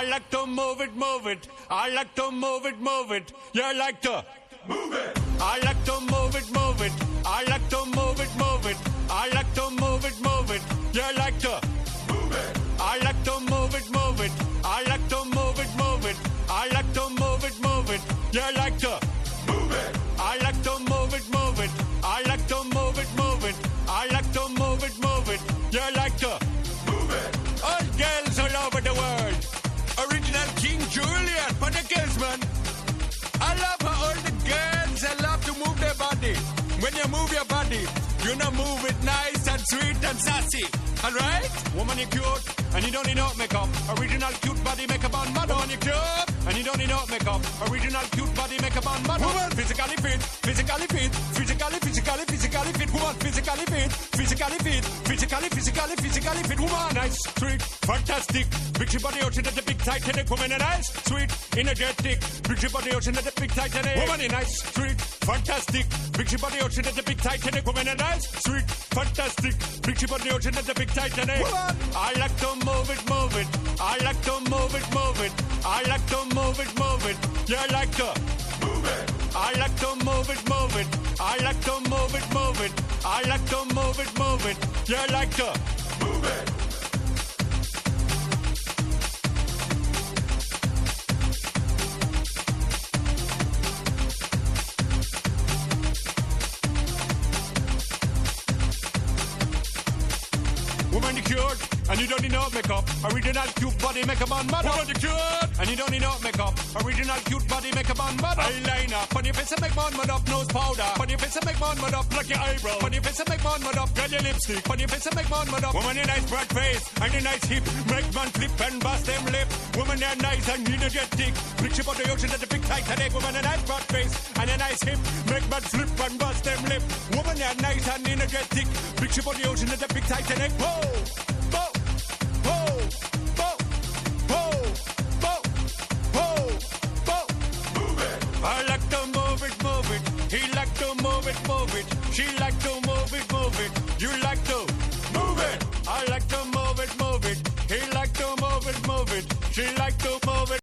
like to move it, move it. I like to move it, move it. You like to move it. I like to move it, move it. I like to move it, move it. I like to move it, move it. You like to move it. I like to move it, move it. I like to move it, move it. I like to move it, move it. You like to move it. I like to move it, move it. I like to move it, move it. I like to move it, move it. You like to move it. All girls all over the world. Original King Juliet for the girls, man. I love how all the girls they love to move their body. When you move your body, you know move it nice and sweet and sassy. Alright? Woman, you cute, and you don't need no makeup. Original cute body makeup on model. Woman, you cute, and you don't need no makeup. Original cute body makeup on model. Woman, physically fit, physically fit, physically fit. Woman, physically fit, physically fit, physically fit. Woman, nice, sweet, fantastic. Big ship body ocean at the big Titanic. Woman, nice, sweet, energetic. Big ship body ocean at the big Titanic. Woman, nice, sweet, fantastic. Big ship body ocean at the big Titanic. Woman, nice, sweet, fantastic. Big ship body ocean at the big Titanic. Woman, I like to move it, move it. I like to move it, move it. I like to move it, move it. You like to move it. I like to move it, move it. I like to move it, move it. I like to move it, move it. You like to move it. Woman, you cute, and you don't need no makeup. Original cute body makeup on model. Woman, you cute, and you don't need no makeup. Original cute body makeup on model. Eyeliner, on your face and make man mud up. Nose powder, on your face and make man mud up. Pluck your eyebrow, on your face and make man mud up. Girl, your lipstick, on your face and make man mud up. Woman, you nice broad face, and you nice hip. Make man flip and bust them lip. Woman, you're nice and energetic. Picture about the ocean at the big Titanic. Woman, a nice broad face, and a nice hip. Make man flip and bust them lip. Woman, you're nice and energetic. Picture about the ocean at the big Titanic. Whoa! Whoa! Whoa!